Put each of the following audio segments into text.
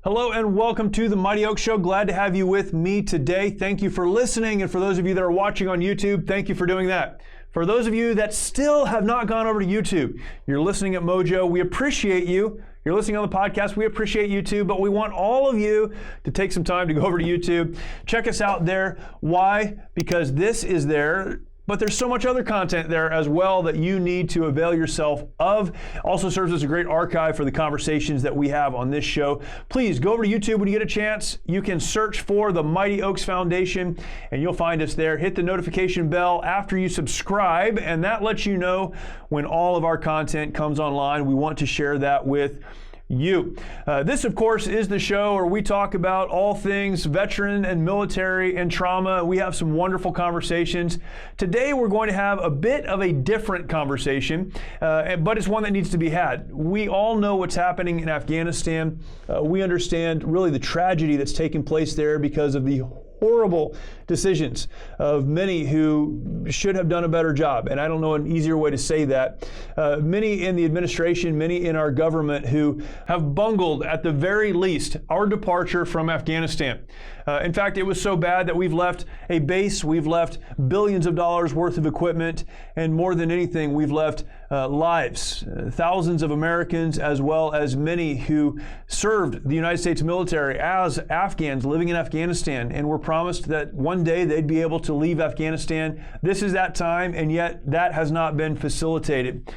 Hello and welcome to the Mighty Oaks Show. Glad to have you with me today. Thank you for listening, and for those of you that are watching on YouTube, thank you for doing that. For those of you that still have not gone over to YouTube, you're listening at Mojo, we appreciate you. You're listening on the podcast, we appreciate you too, but we want all of you to take some time to go over to YouTube. Check us out there. Why? Because this is there. But there's so much other content there as well that you need to avail yourself of. Also serves as a great archive for the conversations that we have on this show. Please go over to YouTube when you get a chance. You can search for the Mighty Oaks Foundation and you'll find us there. Hit the notification bell after you subscribe, and that lets you know when all of our content comes online. We want to share that with you. This, of course, is the show where we talk about all things veteran and military and trauma. We have some wonderful conversations. Today, we're going to have a bit of a different conversation, but it's one that needs to be had. We all know what's happening in Afghanistan. We understand really the tragedy that's taking place there because of the horrible decisions of many who should have done a better job. And I don't know an easier way to say that. Many in the administration, many in our government who have bungled, at the very least, our departure from Afghanistan. In fact, it was so bad that we've left a base, we've left billions of dollars worth of equipment, and more than anything, we've left lives. Thousands of Americans, as well as many who served the United States military as Afghans living in Afghanistan, and were promised that one day they'd be able to leave Afghanistan. This is that time, and yet that has not been facilitated.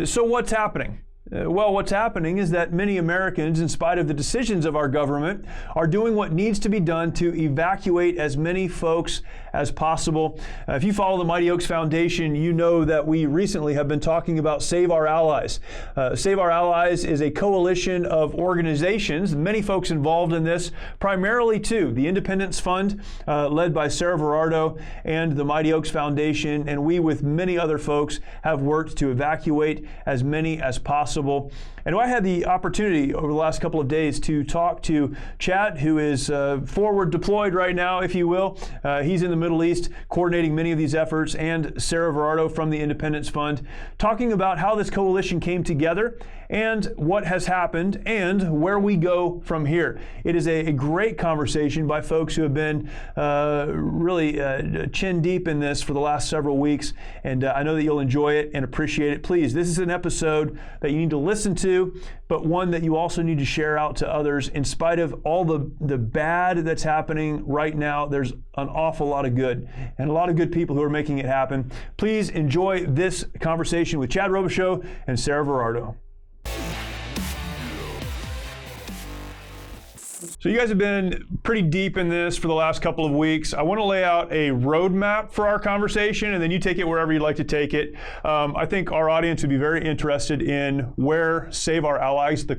So what's happening? Well, what's happening is that many Americans, in spite of the decisions of our government, are doing what needs to be done to evacuate as many folks as possible. If you follow the Mighty Oaks Foundation, you know that we recently have been talking about Save Our Allies. Save Our Allies is a coalition of organizations, many folks involved in this, primarily two, the Independence Fund, led by Sarah Verardo, and the Mighty Oaks Foundation, and we, with many other folks, have worked to evacuate as many as possible. And I had the opportunity over the last couple of days to talk to Chad, who is forward deployed right now, if you will. He's in the Middle East coordinating many of these efforts, and Sarah Verardo from the Independence Fund, talking about how this coalition came together and what has happened and where we go from here. It is a great conversation by folks who have been really chin deep in this for the last several weeks, and I know that you'll enjoy it and appreciate it. Please, this is an episode that you need to listen to, but one that you also need to share out to others. In spite of all the bad that's happening right now, there's an awful lot of good, and a lot of good people who are making it happen. Please enjoy this conversation with Chad Robichaux and Sarah Verardo. So you guys have been pretty deep in this for the last couple of weeks. I want to lay out a roadmap for our conversation, and then you take it wherever you'd like to take it. I think our audience would be very interested in where Save Our Allies, the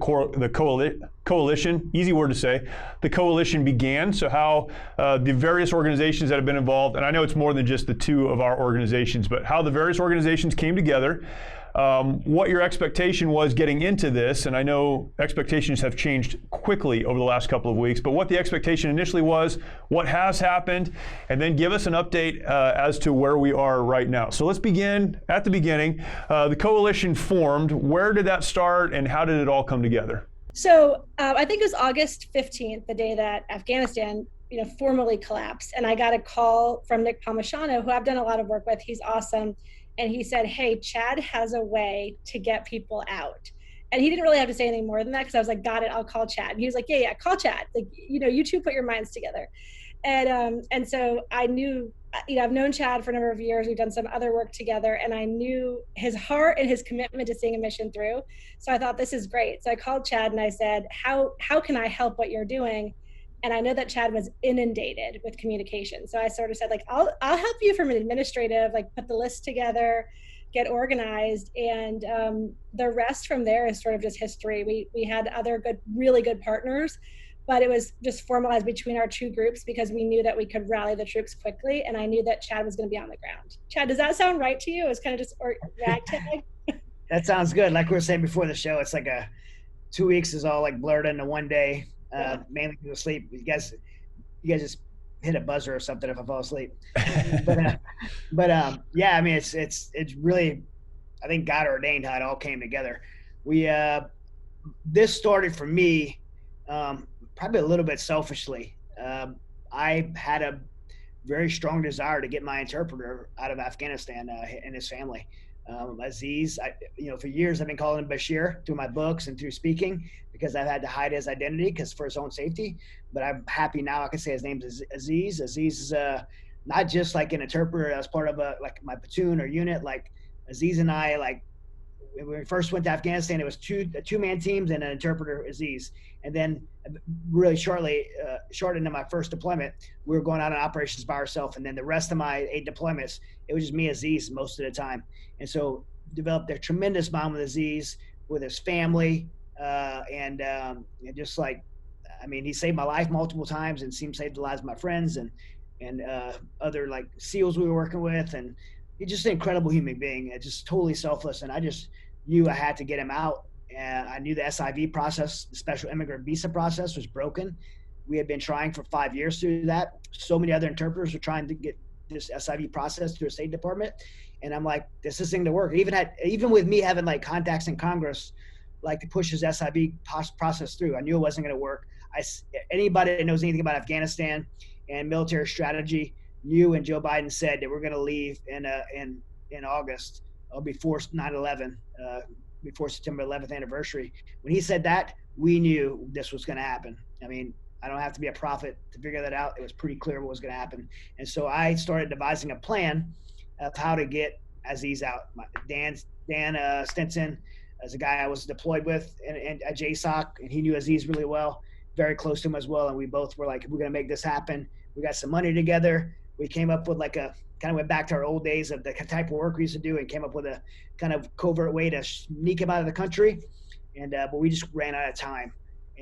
coalition, easy word to say, the coalition began. So how the various organizations that have been involved, and I know it's more than just the two of our organizations, but how the various organizations came together. What your expectation was getting into this, and I know expectations have changed quickly over the last couple of weeks, but what the expectation initially was, what has happened, and then give us an update as to where we are right now. So let's begin at the beginning. The coalition formed. Where did that start, and how did it all come together? So I think it was August 15th, the day that Afghanistan formally collapsed, and I got a call from Nick Palmisano, who I've done a lot of work with. He's awesome. And he said, hey, Chad has a way to get people out. And he didn't really have to say anything more than that, because I was like, got it, I'll call Chad. And he was like, yeah, call Chad. Like, you two put your minds together. And so I knew, I've known Chad for a number of years. We've done some other work together, and I knew his heart and his commitment to seeing a mission through. So I thought, this is great. So I called Chad and I said, how can I help what you're doing? And I know that Chad was inundated with communication. So I sort of said, like, I'll help you from an administrative, like, put the list together, get organized. And the rest from there is sort of just history. We had other really good partners, but it was just formalized between our two groups because we knew that we could rally the troops quickly. And I knew that Chad was going to be on the ground. Chad, does that sound right to you? It was kind of just ragtag? That sounds good. Like we were saying before the show, it's like 2 weeks is all like blurred into one day. Mainly because of sleep. You guys just hit a buzzer or something if I fall asleep. but yeah, I mean, it's really, I think, God ordained how it all came together. This started for me probably a little bit selfishly. I had a very strong desire to get my interpreter out of Afghanistan and his family. Aziz, for years I've been calling him Bashir through my books and through speaking because I've had to hide his identity because for his own safety. But I'm happy now I can say his name is Aziz. Aziz is not just like an interpreter as part of like my platoon or unit. Like Aziz and I, like when we first went to Afghanistan, it was two-man teams and an interpreter, Aziz. And then really shortly into my first deployment, we were going out on operations by ourselves. And then the rest of my 8 deployments, it was just me, Aziz, most of the time. And so developed a tremendous bond with Aziz, with his family, and just like, I mean, he saved my life multiple times and saved the lives of my friends and other like SEALs we were working with. And he's just an incredible human being, just totally selfless. And I just knew I had to get him out. I knew the SIV process, the special immigrant visa process, was broken. We had been trying for 5 years to do that. So many other interpreters were trying to get this SIV process through the State Department. And I'm like, this isn't going to work. Even with me having like contacts in Congress, like to push his SIV process through, I knew it wasn't going to work. Anybody that knows anything about Afghanistan and military strategy knew, and Joe Biden said that we're going to leave in August before 9/11, before September 11th anniversary. When he said that, we knew this was going to happen. I mean, I don't have to be a prophet to figure that out. It was pretty clear what was going to happen. And so I started devising a plan of how to get Aziz out. Dan Stinson is a guy I was deployed with at JSOC, and he knew Aziz really well, very close to him as well. And we both were like, we're going to make this happen. We got some money together. We came up with like kind of went back to our old days of the type of work we used to do and came up with a kind of covert way to sneak him out of the country. And but we just ran out of time.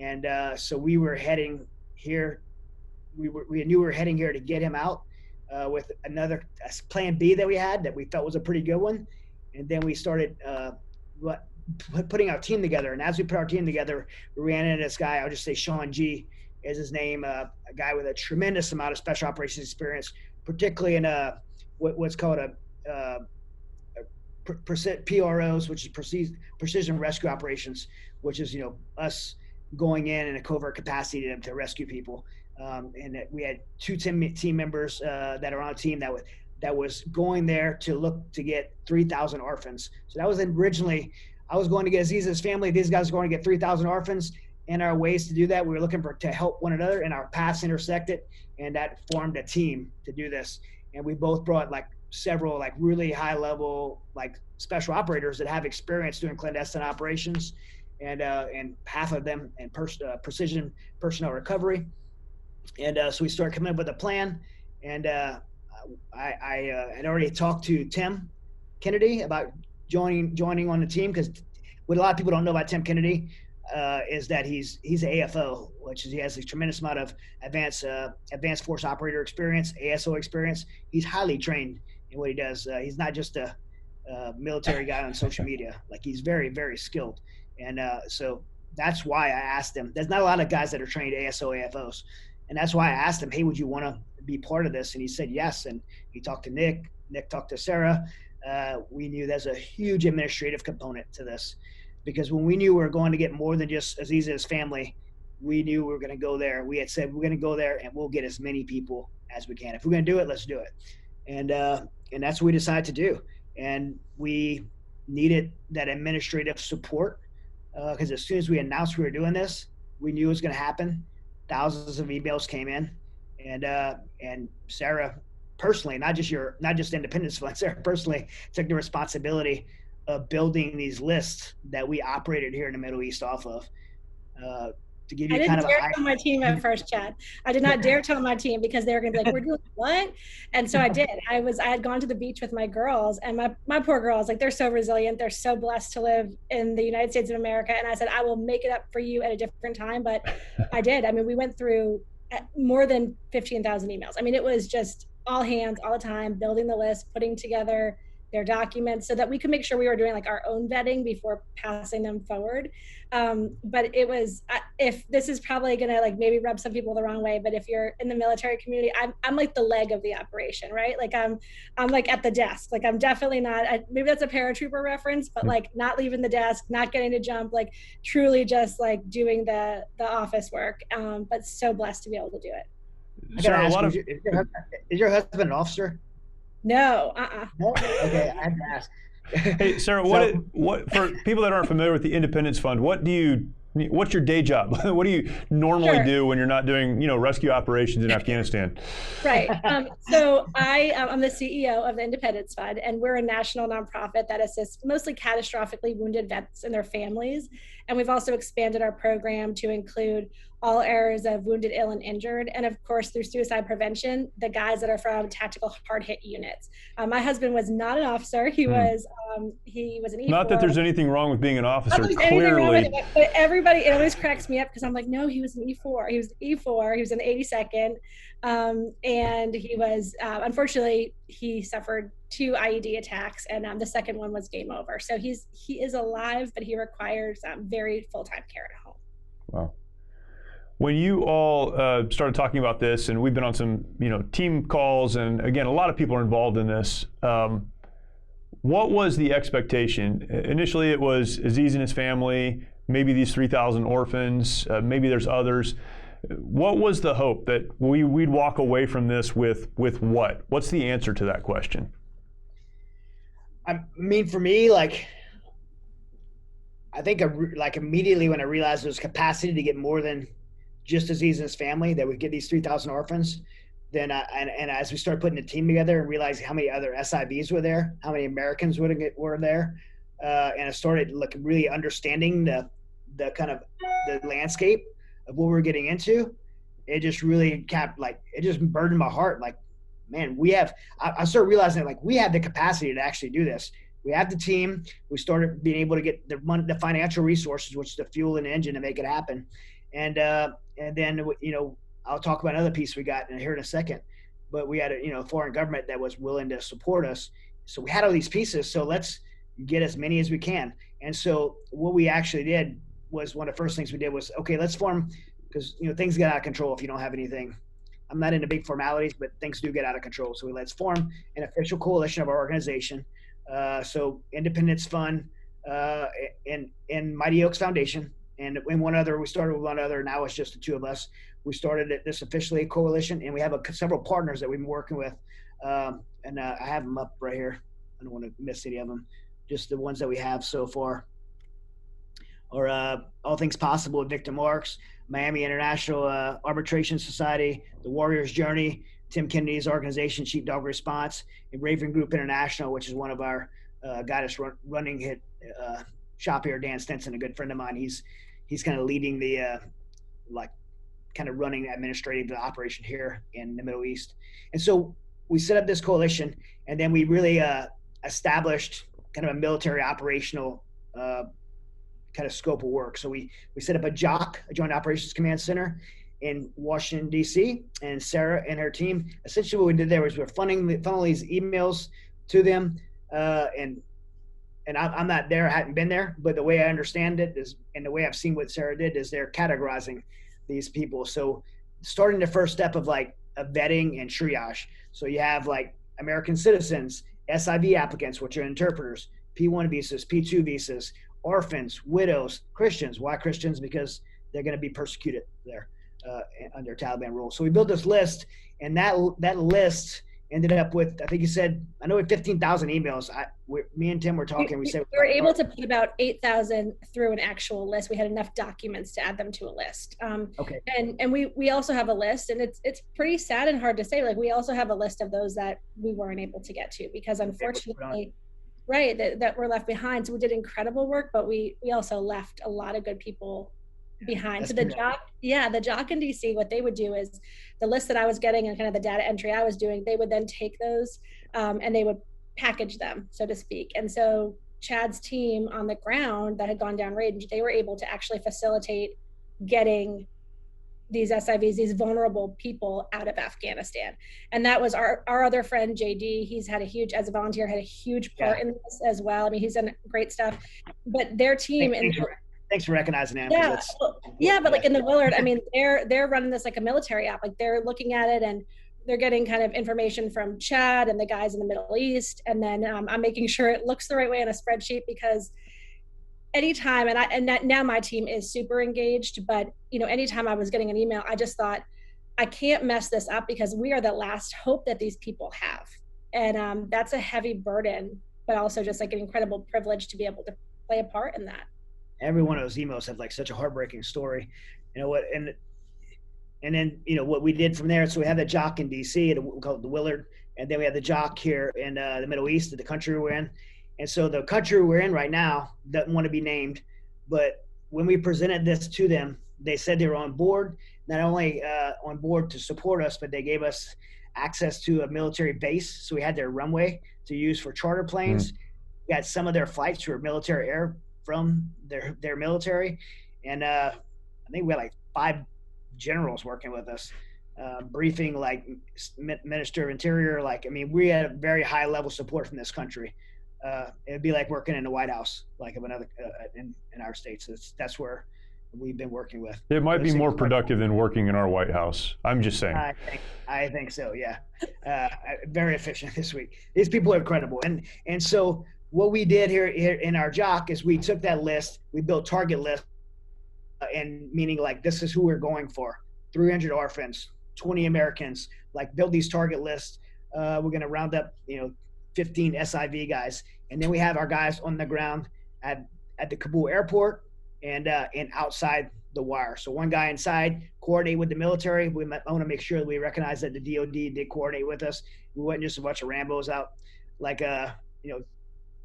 And so we were heading here. We knew we were heading here to get him out with another plan B that we had that we felt was a pretty good one. And then we started putting our team together. And as we put our team together, we ran into this guy. I'll just say Sean G is his name, a guy with a tremendous amount of special operations experience, particularly in what's called PROs, which is precision rescue operations, which is, us going in a covert capacity to rescue people. And we had 2 team members that are on a team that was going there to look to get 3,000 orphans. So that was originally, I was going to get Aziz's family. These guys were going to get 3,000 orphans. And our ways to do that, we were looking to help one another, and our paths intersected, and that formed a team to do this. And we both brought like several like really high level like special operators that have experience doing clandestine operations, and half of them in precision personnel recovery. And so we started coming up with a plan. And I had already talked to Tim Kennedy about joining on the team, because what a lot of people don't know about Tim Kennedy is that he's an AFO, which is he has a tremendous amount of advanced force operator experience, ASO experience. He's highly trained in what he does. He's not just a military guy on social media. Like, he's very, very skilled. And so that's why I asked him. There's not a lot of guys that are trained ASO, AFOs. And that's why I asked him, hey, would you want to be part of this? And he said yes. And he talked to Nick. Nick talked to Sarah. We knew there's a huge administrative component to this, because when we knew we were going to get more than just Aziz and his family, we knew we were going to go there. We had said we're going to go there and we'll get as many people as we can. If we're going to do it, let's do it. And that's what we decided to do. And we needed that administrative support because as soon as we announced we were doing this, we knew it was going to happen. Thousands of emails came in, and Sarah personally, not just Independence Fund, Sarah personally took the responsibility of building these lists that we operated here in the Middle East off of. To give you I kind didn't of dare tell my team at first, Chad. I did not dare tell my team because they were going to be like, "We're doing what?" And so I did. I had gone to the beach with my girls, and my poor girls, like, they're so resilient. They're so blessed to live in the United States of America. And I said, I will make it up for you at a different time. But I did. I mean, we went through more than 15,000 emails. I mean, it was just all hands, all the time, building the list, putting together their documents so that we could make sure we were doing like our own vetting before passing them forward. But it was, if this is probably going to like maybe rub some people the wrong way, but if you're in the military community, I'm like the leg of the operation, right? Like I'm like at the desk, like I'm definitely not, maybe that's a paratrooper reference, but like not leaving the desk, not getting to jump, like truly just like doing the office work. But so blessed to be able to do it. Sarah, a lot of is your husband an officer? No, No? Okay, I had to ask. Hey, Sarah, So- what for people that aren't familiar with the Independence Fund, what's your day job? What do you normally do when you're not doing, rescue operations in Afghanistan? Right. So I'm the CEO of the Independence Fund, and we're a national nonprofit that assists mostly catastrophically wounded vets and their families. And we've also expanded our program to include all areas of wounded, ill, and injured. And of course, through suicide prevention, the guys that are from tactical hard hit units. My husband was not an officer. He was an E4. Not that there's anything wrong with being an officer, Not that there's anything wrong with clearly. it, but everybody, it always cracks me up because I'm like, no, he was an E4. He was E4. He was in the 82nd. And he was, unfortunately, he suffered 2 IED attacks, and the second one was game over. So he is alive, but he requires very full-time care at home. Wow. When you all started talking about this, and we've been on some, team calls, and again, a lot of people are involved in this. What was the expectation? Initially, it was Aziz and his family, maybe these 3,000 orphans, maybe there's others. What was the hope that we'd walk away from this with what? What's the answer to that question? I mean, for me, like, I think like immediately when I realized there was capacity to get more than just Aziz and his family, that would get these 3,000 orphans, then and as we started putting the team together and realizing how many other SIVs were there, how many Americans were there, and I started really understanding the kind of the landscape of what we're getting into, it just really it just burdened my heart. Like, man, I started realizing like we have the capacity to actually do this. We have the team. We started being able to get the financial resources, which is the fuel and engine to make it happen. And then, I'll talk about another piece we got here in a second, but we had a foreign government that was willing to support us. So we had all these pieces. So let's get as many as we can. And so what we actually did was one of the first things we did was, okay, let's form, because things get out of control if you don't have anything. I'm not into big formalities, but things do get out of control. So let's form an official coalition of our organization. So Independence Fund and Mighty Oaks Foundation. And one other, we started with one other. Now it's just the 2 of us. We started this officially coalition, and we have several partners that we've been working with. And I have them up right here. I don't want to miss any of them. Just the ones that we have so far. Or All Things Possible with Victor Marks, Miami International Arbitration Society, The Warrior's Journey, Tim Kennedy's organization, Sheepdog Response, and Raven Group International, which is one of our got us running hit shop here, Dan Stinson, a good friend of mine. He's kind of leading the kind of running the administrative operation here in the Middle East. And so we set up this coalition, and then we really established kind of a military operational kind of scope of work. So we set up a JOC, a Joint Operations Command Center, in Washington, D.C., and Sarah and her team, essentially what we did there was we're funneling these emails to them, and I'm not there, I hadn't been there, but the way I understand it is, and the way I've seen what Sarah did, is they're categorizing these people. So starting the first step of like a vetting and triage. So you have like American citizens, SIV applicants, which are interpreters, P1 visas, P2 visas, orphans, widows, Christians. Why Christians? Because they're going to be persecuted there under Taliban rule. So we built this list, and that list ended up with, I think you said, I know we had 15,000 emails. Me and Tim were talking. We were able to put about 8,000 through an actual list. We had enough documents to add them to a list. Okay. And we also have a list, and it's pretty sad and hard to say. Like, we also have a list of those that we weren't able to get to because unfortunately, right, that were left behind. So we did incredible work, but we also left a lot of good people behind. So the JOC in DC, what they would do is the list that I was getting and kind of the data entry I was doing, they would then take those and they would package them, so to speak. And so Chad's team on the ground that had gone down range, they were able to actually facilitate getting these SIVs, these vulnerable people out of Afghanistan. And that was our other friend, JD. He's had a huge, as a volunteer, had a huge part in this as well. I mean, he's done great stuff, but their team. Thanks for recognizing him. Yeah, but like in the Willard, I mean, they're running this like a military app. Like they're looking at it and they're getting kind of information from Chad and the guys in the Middle East. And then I'm making sure it looks the right way on a spreadsheet, because anytime, now my team is super engaged, but anytime I was getting an email, I just thought, I can't mess this up, because we are the last hope that these people have. And that's a heavy burden, but also just like an incredible privilege to be able to play a part in that. Every one of those emails have like such a heartbreaking story, and then, what we did from there. So we had the JOC in DC, and we call it the Willard. And then we have the JOC here in the Middle East, the country we're in. And so the country we're in right now doesn't want to be named, but when we presented this to them, they said they were on board, not only on board to support us, but they gave us access to a military base. So we had their runway to use for charter planes. We had some of their flights were military air from their military. And I think we had like 5 generals working with us, briefing like Minister of Interior. We had a very high level support from this country. It'd be like working in the White House, like of another in our states. That's where we've been working with. It might be more productive than working in our White House. I'm just saying. I think so. Yeah, very efficient this week. These people are incredible, and so what we did here in our JOC is we took that list, we built target lists, and meaning like this is who we're going for: 300 orphans, 20 Americans. Like build these target lists. We're going to round up, 15 SIV guys, and then we have our guys on the ground at the Kabul airport and outside the wire. So one guy inside, coordinate with the military. We want to make sure that we recognize that the DOD did coordinate with us. We wasn't just a bunch of Rambos out, like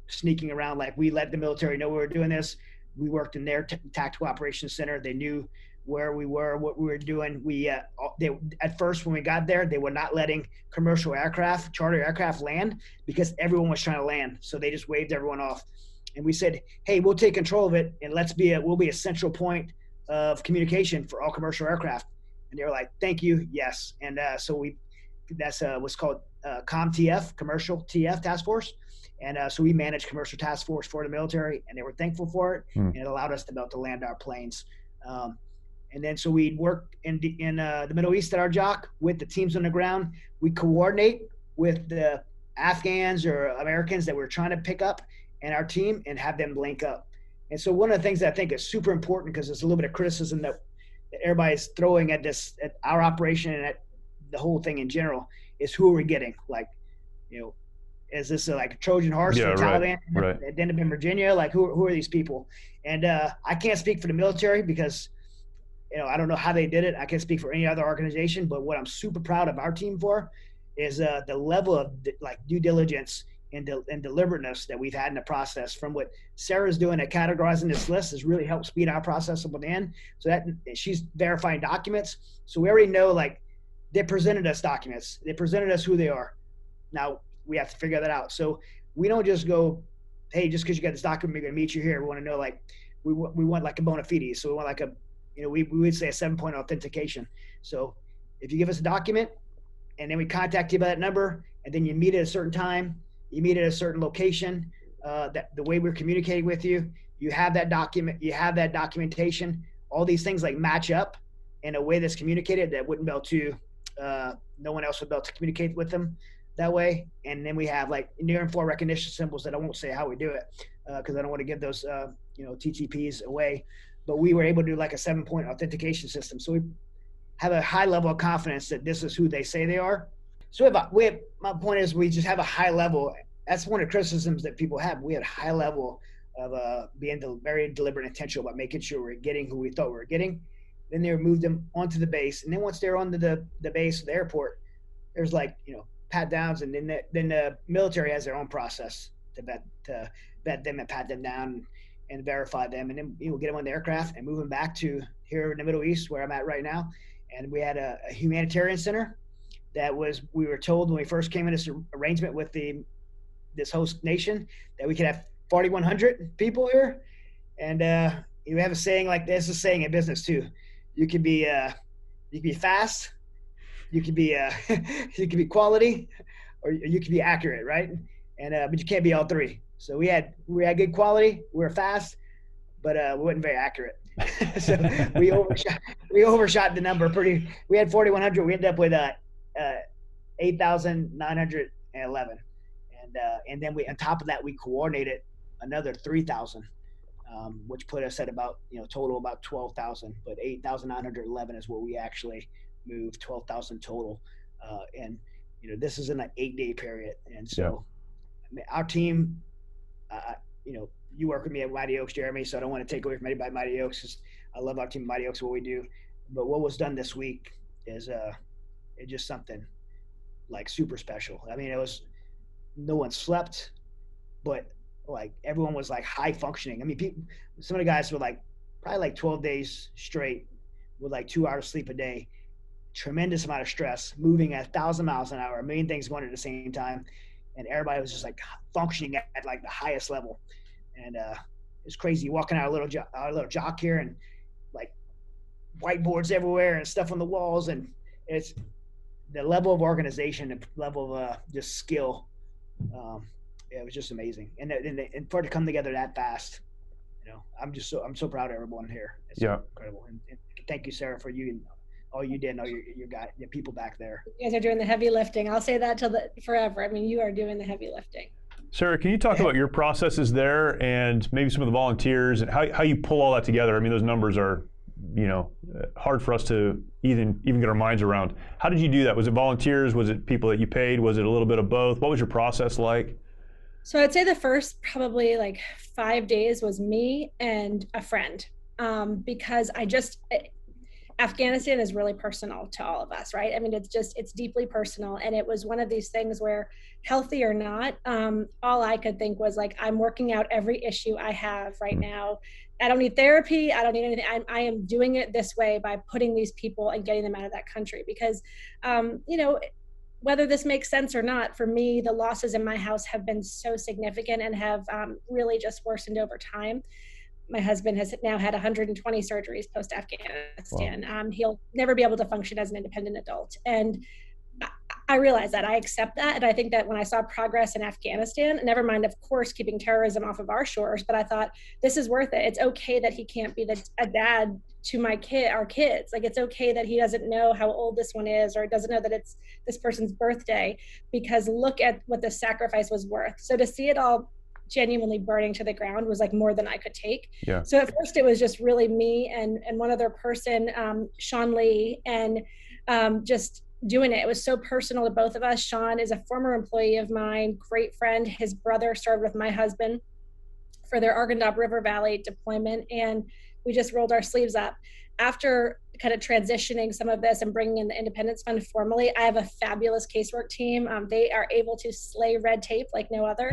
sneaking around. Like we let the military know we were doing this. We worked in their tactical operations center. They knew where we were, what we were doing. They at first when we got there, they were not letting commercial aircraft, charter aircraft land, because everyone was trying to land. So they just waved everyone off. And we said, hey, we'll take control of it, and we'll be a central point of communication for all commercial aircraft. And they were like, thank you, yes. And so that's what's called ComTF, Commercial TF Task Force. And so we managed commercial task force for the military, and they were thankful for it. And it allowed us to be able to land our planes. And then so we work in the Middle East at our JOC with the teams on the ground. We coordinate with the Afghans or Americans that we're trying to pick up and our team, and have them link up. And so one of the things that I think is super important, because there's a little bit of criticism that everybody's throwing at our operation and at the whole thing in general, is who are we getting? Like, is this like a Trojan horse for the Taliban? Right. At the end of in Virginia, like who are these people? And I can't speak for the military, because I don't know how they did it. I can't speak for any other organization, but what I'm super proud of our team for is the level of due diligence and deliberateness that we've had in the process. From what Sarah's doing at categorizing this list has really helped speed our process up at the end. So that she's verifying documents. So we already know, like, they presented us documents. They presented us who they are. Now we have to figure that out. So we don't just go, hey, just because you got this document, we're going to meet you here. We want to know, like, we want like a bona fide. So we want like a, we would say a 7-point authentication. So if you give us a document and then we contact you by that number, and then you meet at a certain time, you meet at a certain location, that the way we're communicating with you, you have that document, you have that documentation, all these things like match up in a way that's communicated that wouldn't be able to, no one else would be able to communicate with them that way. And then we have like near and far recognition symbols that I won't say how we do it, because I don't want to give those, TTPs away. But we were able to do like a 7-point authentication system. So we have a high level of confidence that this is who they say they are. So my point is, we just have a high level. That's one of the criticisms that people have. We had a high level of being very deliberate and intentional about making sure we're getting who we thought we were getting. Then they moved them onto the base. And then once they're onto the base, the airport, there's like, pat downs. And then the military has their own process to vet them and pat them down and verify them. And then get them on the aircraft and move them back to here in the Middle East, where I'm at right now. And we had a humanitarian center we were told when we first came in this arrangement with this host nation that we could have 4,100 people here. And we have a saying like this, a saying in business too. You can be You can be fast, you can be you can be quality, or you can be accurate, right? And but you can't be all three. So we had good quality, we were fast, but we weren't very accurate. So we overshot the number pretty. We had 4,100. We ended up with 8,911, and then we, on top of that, we coordinated another 3,000, which put us at about, total about 12,000. But 8,911 is what we actually moved. 12,000 total, and this is in an 8-day period. And so, I mean, our team, you work with me at Mighty Oaks, Jeremy, so I don't want to take away from anybody at Mighty Oaks, because I love our team at Mighty Oaks, what we do. But what was done this week is it's just something like super special. I mean, no one slept, but like everyone was like high functioning. I mean, some of the guys were like probably like 12 days straight with like 2 hours sleep a day, tremendous amount of stress, moving at 1,000 miles an hour, a million things going at the same time. And everybody was just like functioning at like the highest level. And it's crazy walking out our little jock here, and like whiteboards everywhere and stuff on the walls. And it's the level of organization, the level of just skill. It was just amazing. And for it to come together that fast, I'm so proud of everyone here. It's incredible. And thank you, Sarah, for you and all you did, and all your people back there. You guys are doing the heavy lifting. I'll say that forever. I mean, you are doing the heavy lifting. Sarah, can you talk about your processes there and maybe some of the volunteers and how you pull all that together? I mean, those numbers are, hard for us to even get our minds around. How did you do that? Was it volunteers? Was it people that you paid? Was it a little bit of both? What was your process like? So I'd say the first probably like 5 days was me and a friend, because Afghanistan is really personal to all of us, right? I mean, it's deeply personal. And it was one of these things where, healthy or not, all I could think was like, I'm working out every issue I have right now. I don't need therapy. I don't need anything. I am doing it this way by putting these people and getting them out of that country. Because, whether this makes sense or not, for me, the losses in my house have been so significant and have really just worsened over time. My husband has now had 120 surgeries post-Afghanistan. Wow. He'll never be able to function as an independent adult. And I realize that. I accept that. And I think that when I saw progress in Afghanistan, never mind, of course, keeping terrorism off of our shores, but I thought, this is worth it. It's okay that he can't be a dad to our kids. Like, it's okay that he doesn't know how old this one is, or doesn't know that it's this person's birthday, because look at what the sacrifice was worth. So to see it all genuinely burning to the ground was like more than I could take. Yeah. So at first it was just really me and one other person, Sean Lee, and just doing it. It was so personal to both of us. Sean is a former employee of mine, great friend. His brother served with my husband for their Arghandab River Valley deployment, and we just rolled our sleeves up. After kind of transitioning some of this and bringing in the Independence Fund formally, I have a fabulous casework team. They are able to slay red tape like no other.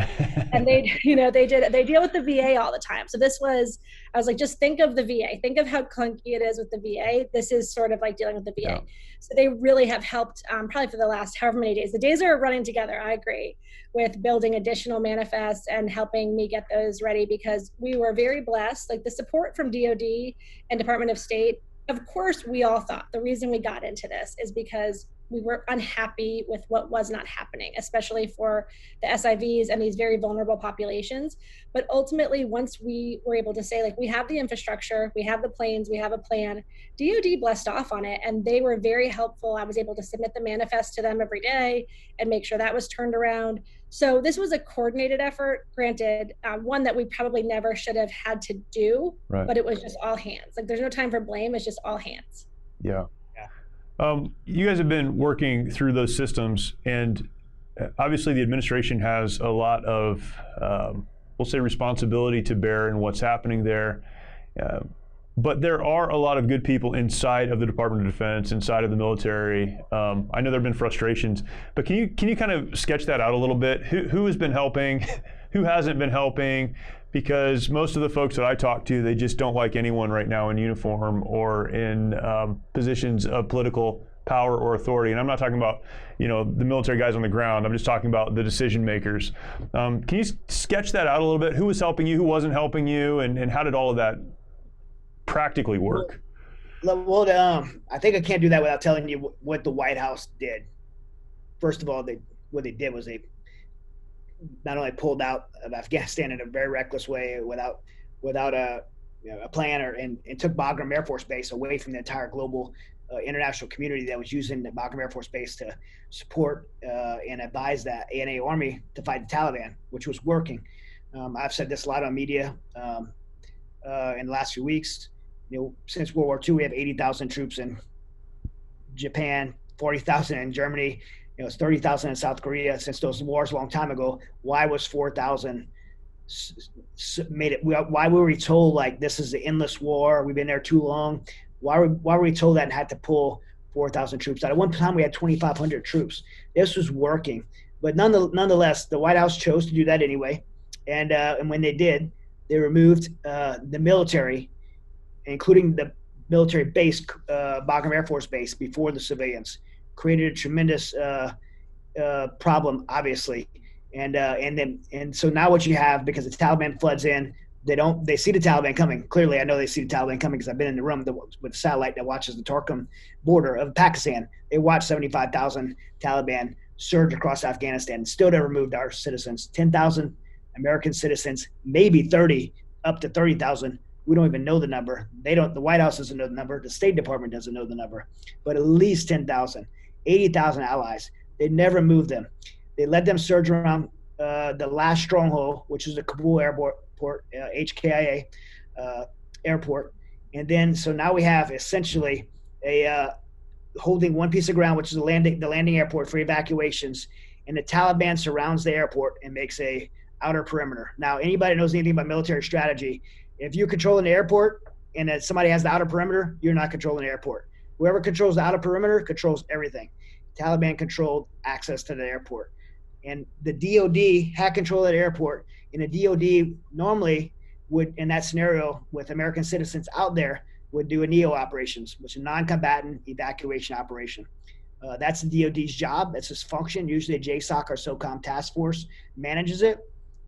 And they deal with the VA all the time. So I was like, just think of the VA. Think of how clunky it is with the VA. This is sort of like dealing with the VA. Yeah. So they really have helped probably for the last however many days. The days are running together, I agree, with building additional manifests and helping me get those ready, because we were very blessed. Like, the support from DOD and Department of State, of course, we all thought the reason we got into this is because we were unhappy with what was not happening, especially for the SIVs and these very vulnerable populations. But ultimately, once we were able to say, like, we have the infrastructure, we have the planes, we have a plan, DOD blessed off on it, and they were very helpful. I was able to submit the manifest to them every day and make sure that was turned around. So this was a coordinated effort, granted, one that we probably never should have had to do, right. But it was just all hands. Like, there's no time for blame, it's just all hands. Yeah. You guys have been working through those systems, and obviously the administration has a lot of, we'll say, responsibility to bear in what's happening there. But there are a lot of good people inside of the Department of Defense, inside of the military. I know there have been frustrations, but can you kind of sketch that out a little bit? Who has been helping? Who hasn't been helping? Because most of the folks that I talk to, they just don't like anyone right now in uniform or in positions of political power or authority. And I'm not talking about, the military guys on the ground. I'm just talking about the decision makers. Can you sketch that out a little bit? Who was helping you? Who wasn't helping you? And how did all of that practically work? Well, I think I can't do that without telling you what the White House did. First of all, what they did was they not only pulled out of Afghanistan in a very reckless way without a plan, and took Bagram Air Force Base away from the entire global international community that was using the Bagram Air Force Base to support and advise that ANA army to fight the Taliban, which was working. I've said this a lot on media in the last few weeks. Since World War II, we have 80,000 troops in Japan, 40,000 in Germany. It's 30,000 in South Korea. Since those wars a long time ago, why was 4,000 made it? Why were we told like this is the endless war? We've been there too long. Why were we told that and had to pull 4,000 troops out? At one time, we had 2,500 troops. This was working, but nonetheless, the White House chose to do that anyway. And when they did, they removed the military, including the military base, Bagram Air Force Base, before the civilians. Created a tremendous problem, obviously, and so now what you have, because the Taliban floods in, they see the Taliban coming. Clearly, I know they see the Taliban coming because I've been in the room with a satellite that watches the Torkham border of Pakistan. They watch 75,000 Taliban surge across Afghanistan. Still never removed our citizens. 10,000 American citizens, maybe 30, up to 30,000. We don't even know the number. They don't. The White House doesn't know the number. The State Department doesn't know the number. But at least 10,000, 80,000 allies. They never moved them. They let them surge around the last stronghold, which is the Kabul airport, HKIA airport. And then, so now we have essentially holding one piece of ground, which is the landing airport for evacuations. And the Taliban surrounds the airport and makes a outer perimeter. Now, anybody knows anything about military strategy, if you're controlling the airport and that somebody has the outer perimeter, you're not controlling the airport. Whoever controls the outer perimeter controls everything. Taliban controlled access to the airport. And the DOD had control of the airport. And the DOD normally would, in that scenario, with American citizens out there, would do a NEO operations, which is a non-combatant evacuation operation. That's the DOD's job. That's its function. Usually a JSOC or SOCOM task force manages it.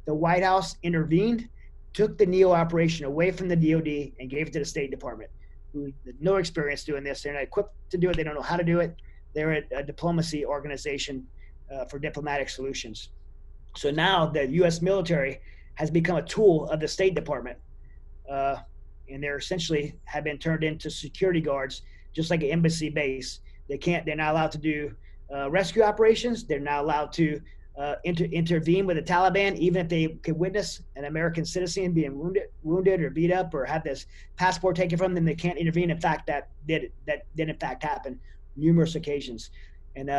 The White House intervened, took the NEO operation away from the DOD and gave it to the State Department, who had no experience doing this. They're not equipped to do it. They don't know how to do it. They're a diplomacy organization for diplomatic solutions. So now the U.S. military has become a tool of the State Department, and they're essentially have been turned into security guards, just like an embassy base. They're not allowed to do rescue operations. They're not allowed to intervene with the Taliban, even if they could witness an American citizen being wounded or beat up or have this passport taken from them. They can't intervene. In fact, that did in fact happen numerous occasions. And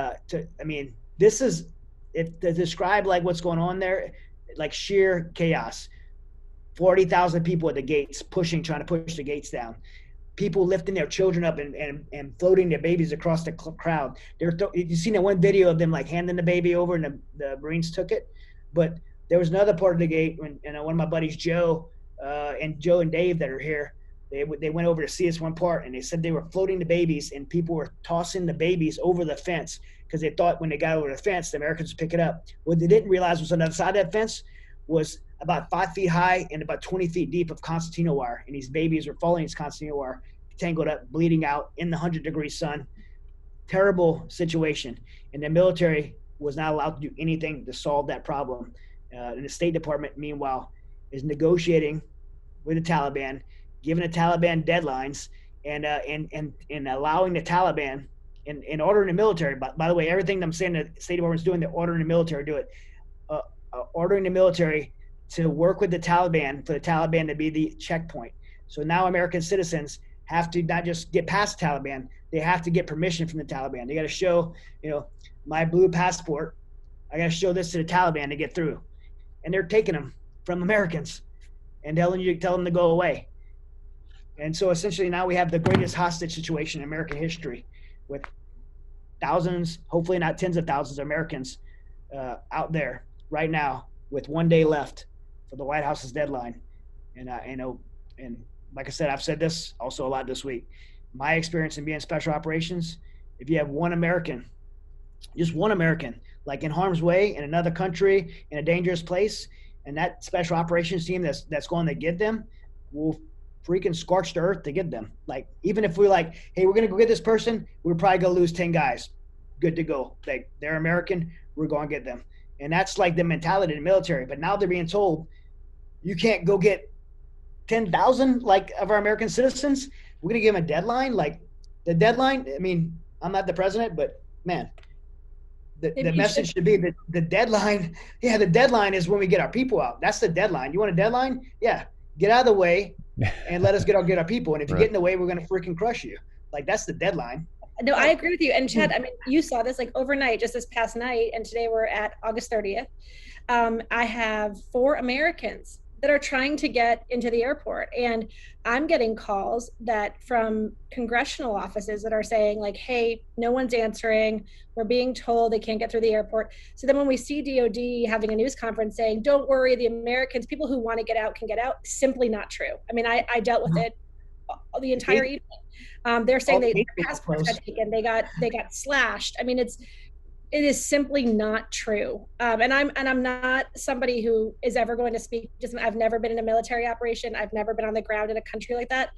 this is, if to describe like what's going on there, like sheer chaos. 40,000 people at the gates trying to push the gates down. People lifting their children up and floating their babies across the crowd. You've seen that one video of them like handing the baby over and the Marines took it. But there was another part of the gate when one of my buddies, Joe and Dave that are here, they went over to see us one part, and they said they were floating the babies and people were tossing the babies over the fence because they thought when they got over the fence, the Americans would pick it up. What they didn't realize was on the other side of that fence was about 5 feet high and about 20 feet deep of concertina wire. And these babies were falling these concertina wire, tangled up, bleeding out in the 100-degree sun. Terrible situation. And the military was not allowed to do anything to solve that problem. And the State Department, meanwhile, is negotiating with the Taliban, giving the Taliban deadlines, and allowing the Taliban and ordering the military. By the way, everything I'm saying the State Department's doing, they're ordering the military to do it. Ordering the military to work with the Taliban for the Taliban to be the checkpoint. So now American citizens have to not just get past the Taliban, they have to get permission from the Taliban. They got to show, my blue passport. I got to show this to the Taliban to get through. And they're taking them from Americans and tell them to go away. And so essentially now we have the greatest hostage situation in American history with thousands, hopefully not tens of thousands of Americans out there right now with 1 day left for the White House's deadline. And like I said, I've said this also a lot this week. My experience in being special operations, if you have one American, just one American, like in harm's way in another country, in a dangerous place, and that special operations team that's going to get them will freaking scorched earth to get them. Like, even if we're like, hey, we're going to go get this person, we're probably going to lose 10 guys. Good to go. Like, they're American, we're going to get them. And that's like the mentality in the military. But now they're being told, you can't go get 10,000 like of our American citizens. We're going to give them a deadline. Like, the deadline, I mean, I'm not the president, but man, the message should be that the deadline, the deadline is when we get our people out. That's the deadline. You want a deadline? Yeah. Get out of the way and let us get our people. And if you get in the way, we're going to freaking crush you. Like, that's the deadline. No, I agree with you. And Chad, I mean, you saw this like overnight, just this past night, and today we're at August 30th. I have 4 Americans that are trying to get into the airport. And I'm getting calls from congressional offices that are saying like, hey, no one's answering. We're being told they can't get through the airport. So then when we see DOD having a news conference saying, don't worry, the Americans, people who want to get out can get out, simply not true. I mean, I dealt with it the entire evening. They're saying their passports got taken, they got slashed. I mean, it is simply not true. And I'm not somebody who is ever going to speak. I've never been in a military operation. I've never been on the ground in a country like that.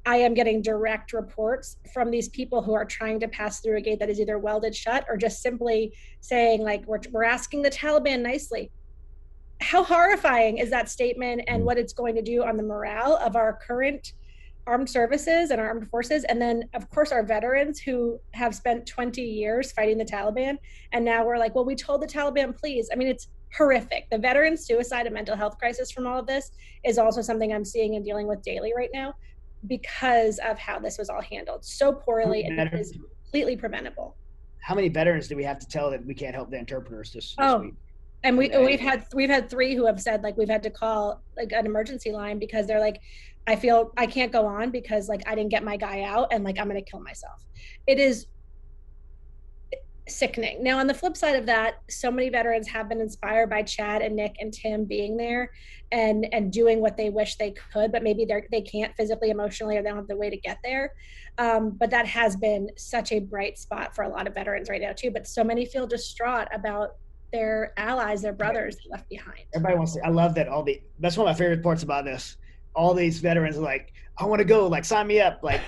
I am getting direct reports from these people who are trying to pass through a gate that is either welded shut or just simply saying like, we're asking the Taliban nicely. How horrifying is that statement and what it's going to do on the morale of our current armed services and armed forces, and then of course our veterans who have spent 20 years fighting the Taliban, and now we're like, well, we told the Taliban, please. I mean, it's horrific. The veteran suicide and mental health crisis from all of this is also something I'm seeing and dealing with daily right now because of how this was all handled so poorly, and it is completely preventable. How many veterans do we have to tell that we can't help the interpreters this week? And we've had 3 who have said like we've had to call like an emergency line because they're like, I feel I can't go on because like I didn't get my guy out and like I'm going to kill myself. It is sickening. Now on the flip side of that, so many veterans have been inspired by Chad and Nick and Tim being there and doing what they wish they could, but maybe they can't physically, emotionally, or they don't have the way to get there. But that has been such a bright spot for a lot of veterans right now too. But so many feel distraught about their allies, their brothers left behind. Everybody wants to, I love that that's one of my favorite parts about this. All these veterans are like, I want to go, like, sign me up. Like,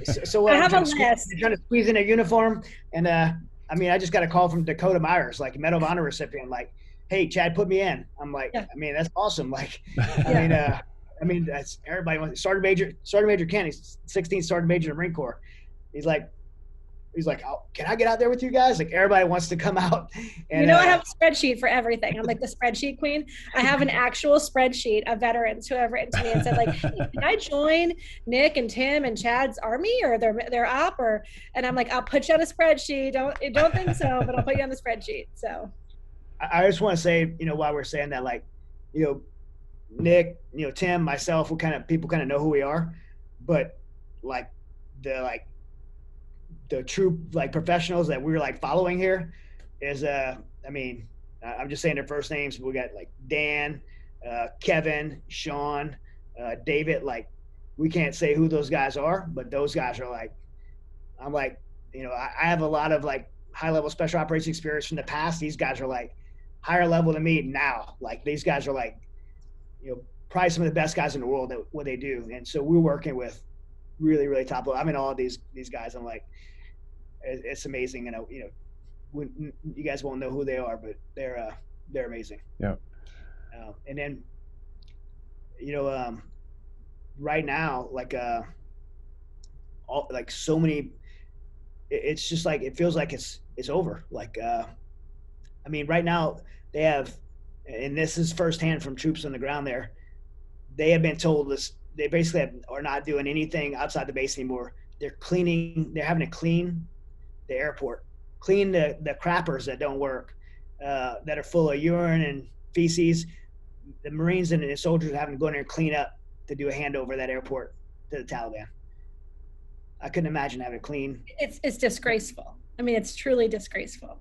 so I have a list. They're trying to squeeze in a uniform. And I mean, I just got a call from Dakota Myers, like Medal of Honor recipient, like, hey, Chad, put me in. I'm like, I mean, that's awesome. Like, I mean, that's everybody wants. Sergeant Major Ken, he's 16th Sergeant Major in the Marine Corps. He's like, oh, can I get out there with you guys? Like, everybody wants to come out. And, I have a spreadsheet for everything. I'm like the spreadsheet queen. I have an actual spreadsheet of veterans who have written to me and said like, hey, can I join Nick and Tim and Chad's army or their op? And I'm like, I'll put you on a spreadsheet. Don't think so, but I'll put you on the spreadsheet. So I just want to say, while we're saying that, like, Nick, Tim, myself, people kind of know who we are, but like the true like professionals that we're like following here is I mean, I'm just saying their first names. We got like Dan, Kevin, Sean, David. Like, we can't say who those guys are, but those guys are like, I'm like, I have a lot of like high level special operations experience from the past. These guys are like higher level than me now. Like, these guys are like, probably some of the best guys in the world at what they do. And so we're working with really, really top level. I mean, all of these guys, I'm like, it's amazing. You guys won't know who they are, but they're amazing. Yeah. And then, right now, like, so many, it's just like, it feels like it's over. Like, I mean, right now they have, and this is firsthand from troops on the ground there, they have been told this, they basically are not doing anything outside the base anymore. They're having to clean the airport, clean the crappers that don't work, that are full of urine and feces. The Marines and the soldiers are having to go in there and clean up to do a handover of that airport to the Taliban. I couldn't imagine having to clean. It's disgraceful. I mean, it's truly disgraceful.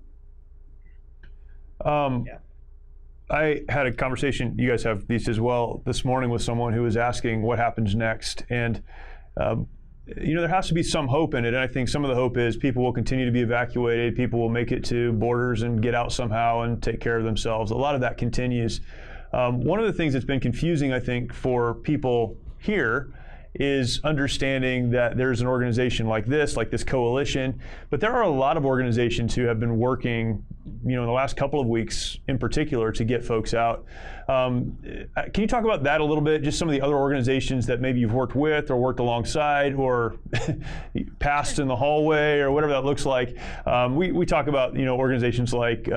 I had a conversation, you guys have these as well, this morning with someone who was asking what happens next. And there has to be some hope in it. And I think some of the hope is people will continue to be evacuated. People will make it to borders and get out somehow and take care of themselves. A lot of that continues. One of the things that's been confusing, I think, for people here is understanding that there's an organization like this coalition, but there are a lot of organizations who have been working, in the last couple of weeks in particular to get folks out. Can you talk about that a little bit? Just some of the other organizations that maybe you've worked with or worked alongside or passed in the hallway or whatever that looks like. We talk about, organizations like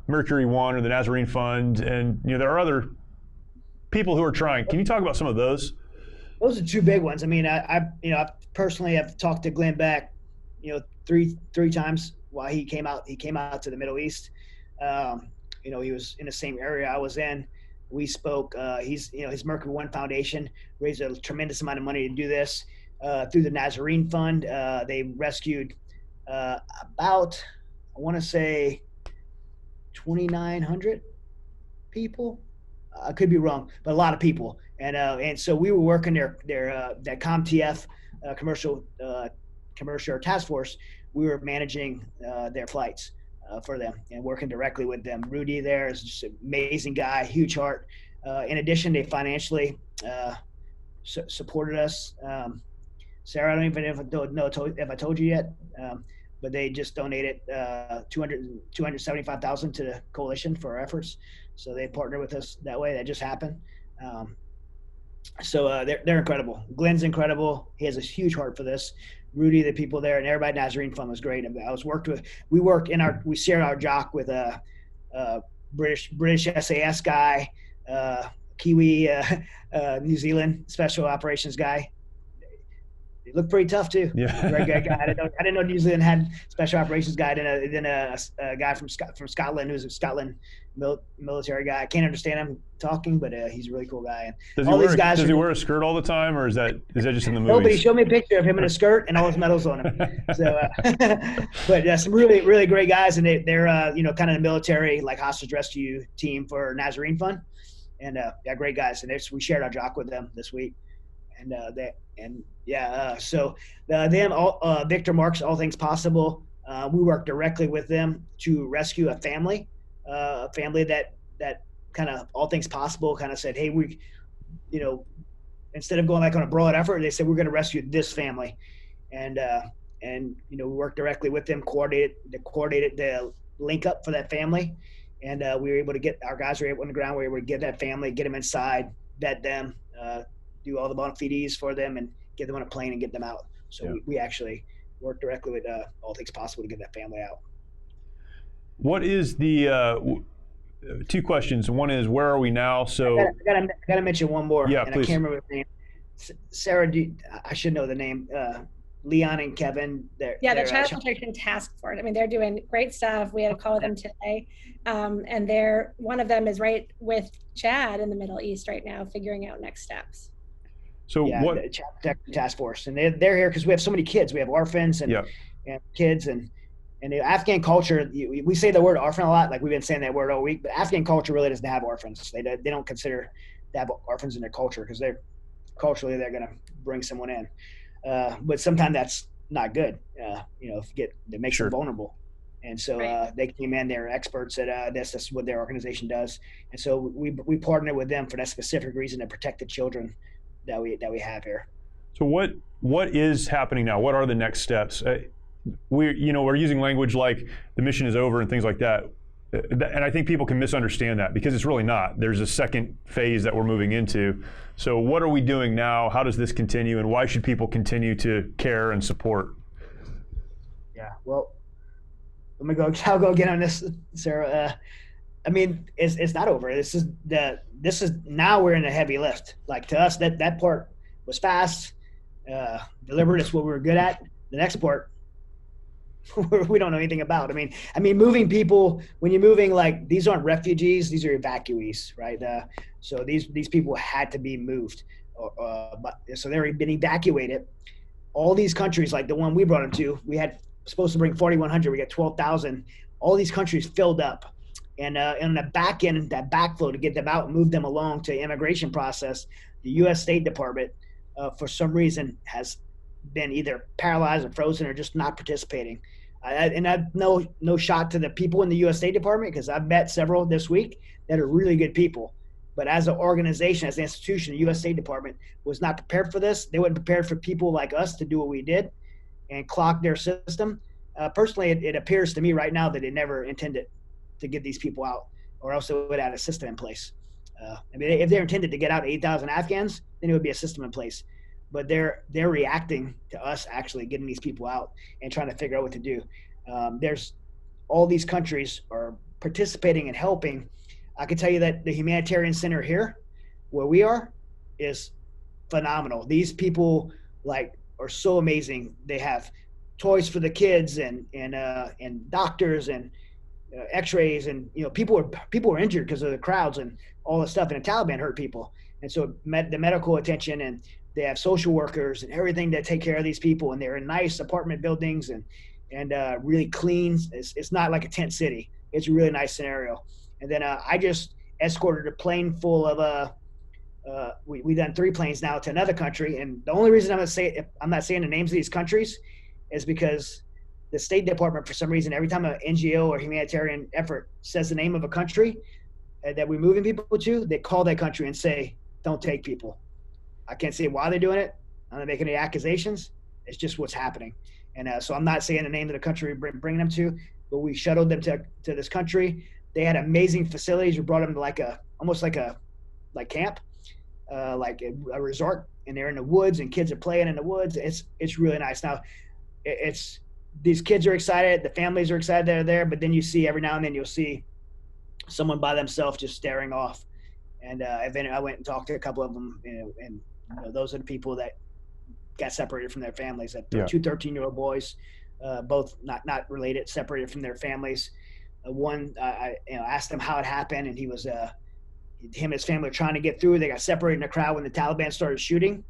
Mercury One or the Nazarene Fund, and there are other people who are trying. Can you talk about some of those? Those are two big ones. I mean, I personally have talked to Glenn Beck, three times while he came out to the Middle East. He was in the same area I was in. We spoke. His Mercury One Foundation raised a tremendous amount of money to do this through the Nazarene Fund. They rescued about, I want to say, 2,900 people. I could be wrong, but a lot of people. And so we were working that ComTF commercial task force. We were managing their flights for them and working directly with them. Rudy there is just an amazing guy, huge heart. In addition, they financially supported us. Sarah, I don't even know if I told you yet, but they just donated $275,000 to the coalition for our efforts. So they partnered with us that way. That just happened. So they're incredible. Glenn's incredible. He has a huge heart for this. Rudy, the people there, and everybody at Nazarene Fund was great. We shared our jock with a British SAS guy, Kiwi, New Zealand special operations guy. He looked pretty tough too. Yeah. Great guy. I didn't know New Zealand had special operations guy. Then a guy from Scotland who's a Scotland military guy. I can't understand him talking, but he's a really cool guy. And does he wear a skirt all the time, or is that just in the movies? Nobody showed me a picture of him in a skirt and all his medals on him. So, but some really, really great guys, and they're kind of the military like hostage rescue team for Nazarene Fund, and great guys. And we shared our jock with them this week, and Victor Marks, All Things Possible. We work directly with them to rescue a family that kind of All Things Possible kind of said, hey, we, instead of going like on a broad effort, they said, we're going to rescue this family. And we worked directly with them, coordinated the link up for that family. And we were able to get, our guys were on the ground, we were able to get that family, get them inside, vet them, do all the bona fides for them, and get them on a plane and get them out. So we actually worked directly with All Things Possible to get that family out. What is the two questions? One is, where are we now? So I gotta mention one more. Yeah, and please. I can't remember the name. Sarah, I should know the name. Leon and Kevin. The Child Protection Task Force. I mean, they're doing great stuff. We had a call with them today, and one of them is right with Chad in the Middle East right now, figuring out next steps. So what? The Child Protection Task Force, and they're here because we have so many kids. We have orphans and kids and the Afghan culture. We say the word orphan a lot, like we've been saying that word all week. But Afghan culture really doesn't have orphans. They don't consider to have orphans in their culture because they're going to bring someone in. But sometimes that's not good. It makes them vulnerable. And so they came in, they're experts at this. That's what their organization does. And so we partner with them for that specific reason, to protect the children that we have here. So what is happening now? What are the next steps? We're using language like the mission is over and things like that. And I think people can misunderstand that because it's really not. There's a second phase that we're moving into. So what are we doing now? How does this continue? And why should people continue to care and support? Yeah, well, I'll go again on this, Sarah. I mean, it's not over. This is now we're in a heavy lift. Like, to us, that part was fast, deliberate. It's what we were good at. The next part, we don't know anything about. I mean, moving people, when you're moving, like, these aren't refugees, these are evacuees, right? So these people had to be moved, so they've been evacuated. All these countries, like the one we brought them to, we had supposed to bring 4,100, we got 12,000. All these countries filled up, and in the back end, that backflow to get them out and move them along to the immigration process, the U.S. State Department, for some reason, has been either paralyzed or frozen or just not participating. And I've no shot to the people in the U.S. State Department, because I've met several this week that are really good people, But as an organization, as an institution, the U.S. State Department was not prepared for this. They weren't prepared for people like us to do what we did and clog their system. Personally, it appears to me right now that they never intended to get these people out, or else they would have a system in place. I mean, if they're intended to get out 8,000 Afghans, then it would be a system in place. But they're reacting to us actually getting these people out and trying to figure out what to do. There's all these countries are participating and helping. I can tell you that the humanitarian center here, where we are, is phenomenal. These people are so amazing. They have toys for the kids and doctors and X-rays, and people were injured because of the crowds and all this stuff, and the Taliban hurt people, and so the medical attention, and they have social workers and everything that take care of these people, and they're in nice apartment buildings and really clean. It's not like a tent city. It's a really nice scenario. And then I just escorted a plane full of we've done 3 planes now to another country, and the only reason I'm not saying the names of these countries is because the State Department, for some reason, every time an NGO or humanitarian effort says the name of a country that we're moving people to, they call that country and say, don't take people. I can't say why they're doing it. I'm not making any accusations. It's just what's happening. And so I'm not saying the name of the country we're bringing them to, but we shuttled them to this country. They had amazing facilities. We brought them to almost like camp, like a resort, and they're in the woods, and kids are playing in the woods. It's really nice. Now, these kids are excited, the families are excited they're there, but then you see every now and then you'll see someone by themselves just staring off. And then I went and talked to a couple of them, and those are the people that got separated from their families. That 2 13-year-old boys, both not related, separated from their families. One, I asked him how it happened, and he was him and his family were trying to get through. They got separated in the crowd when the Taliban started shooting.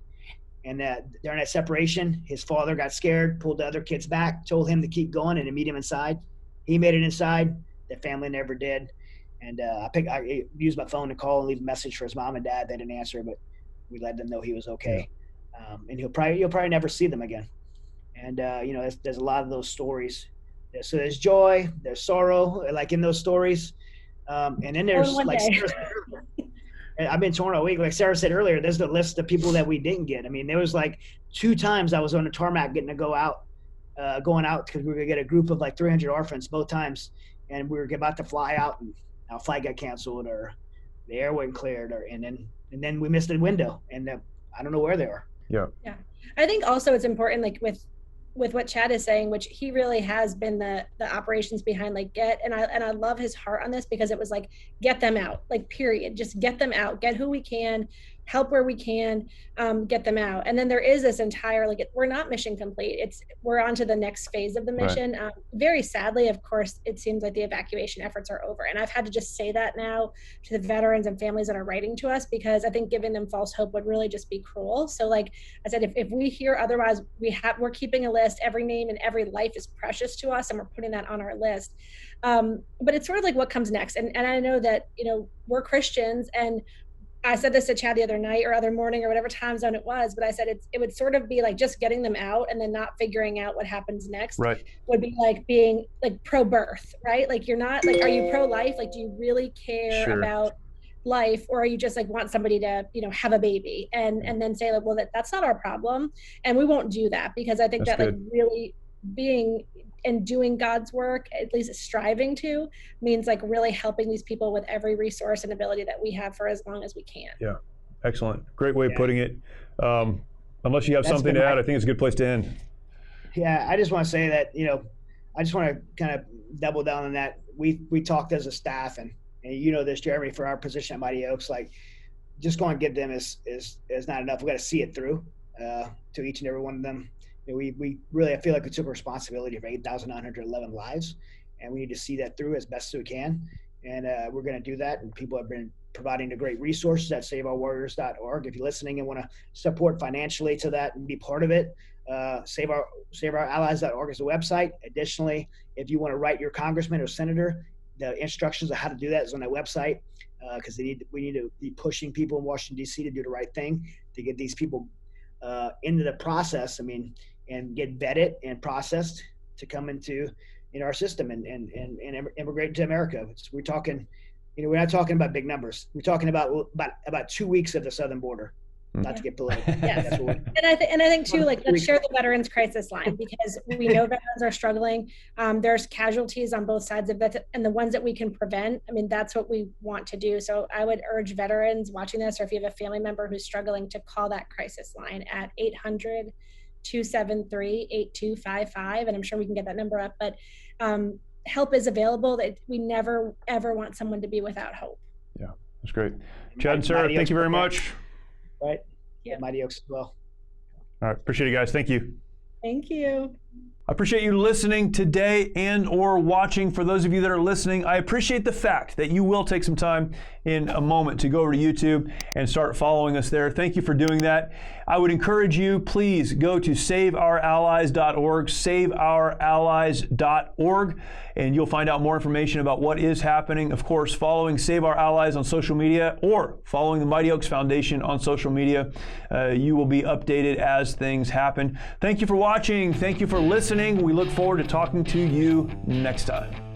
And during that separation, his father got scared, pulled the other kids back, told him to keep going and to meet him inside. He made it inside. The family never did. And I used my phone to call and leave a message for his mom and dad. They didn't answer, but we let them know he was okay. And you'll probably never see them again. And there's a lot of those stories. So there's joy, there's sorrow, like in those stories. And then there's I've been torn all week. Like Sarah said earlier, there's the list of people that we didn't get. I mean, there was 2 times I was on the tarmac going out because we were going to get a group of 300 orphans both times. And we were about to fly out, and our flight got canceled, or the air wasn't cleared, and then we missed the window, and I don't know where they are. Yeah. I think also it's important, with what Chad is saying, which he really has been the operations behind and I love his heart on this, because it was get them out, period, just get them out, get who we can, help where we can, get them out. And then there is this entire, we're not mission complete. We're on to the next phase of the mission. Right. Very sadly, of course, it seems like the evacuation efforts are over. And I've had to just say that now to the veterans and families that are writing to us, because I think giving them false hope would really just be cruel. So like I said, if we hear otherwise, we're keeping a list. Every name and every life is precious to us, and we're putting that on our list. But it's sort of what comes next. And I know that, we're Christians, and I said this to Chad the other night or other morning or whatever time zone it was, but I said it would sort of be just getting them out and then not figuring out what happens next. Right. Would be being pro-birth, right? You're not are you pro-life? Do you really care about life, or are you just want somebody to have a baby and then say well that's not our problem, and we won't do that, because I think that's that really being and doing God's work, at least striving to, means really helping these people with every resource and ability that we have for as long as we can. Yeah, excellent, great way of putting it. Unless you have something to add, I think it's a good place to end. Yeah, I just want to say that I just want to kind of double down on that. We talked as a staff, and this, Jeremy, for our position at Mighty Oaks, just going to give them is not enough. We got to see it through to each and every one of them. We really, I feel like we took responsibility for 8,911 lives, and we need to see that through as best as we can. And we're going to do that. And people have been providing a great resources at saveourwarriors.org. If you're listening and want to support financially to that and be part of it, saveourallies.org is the website. Additionally, if you want to write your congressman or senator, the instructions on how to do that is on that website, because we need to be pushing people in Washington, D.C. to do the right thing, to get these people into the process, and get vetted and processed to come into our system and immigrate to America. We're talking we're not talking about big numbers. We're talking about 2 weeks of the southern border. Not to get political. Yes. That's what and I think too, like, let's share the Veterans Crisis Line, because we know veterans are struggling. There's casualties on both sides of that, and the ones that we can prevent, I mean, that's what we want to do. So I would urge veterans watching this, or if you have a family member who's struggling, to call that crisis line at 800-273-8255. And I'm sure we can get that number up, but help is available. That we never, ever want someone to be without hope. Yeah, that's great. Chad and Sarah, thank you very much. Right. Yeah. Mighty Oaks as well. All right. Appreciate it, guys. Thank you. Thank you. I appreciate you listening today and or watching. For those of you that are listening, I appreciate the fact that you will take some time in a moment to go over to YouTube and start following us there. Thank you for doing that. I would encourage you, please go to saveourallies.org, saveourallies.org, and you'll find out more information about what is happening. Of course, following Save Our Allies on social media or following the Mighty Oaks Foundation on social media, you will be updated as things happen. Thank you for watching. Thank you for listening. We look forward to talking to you next time.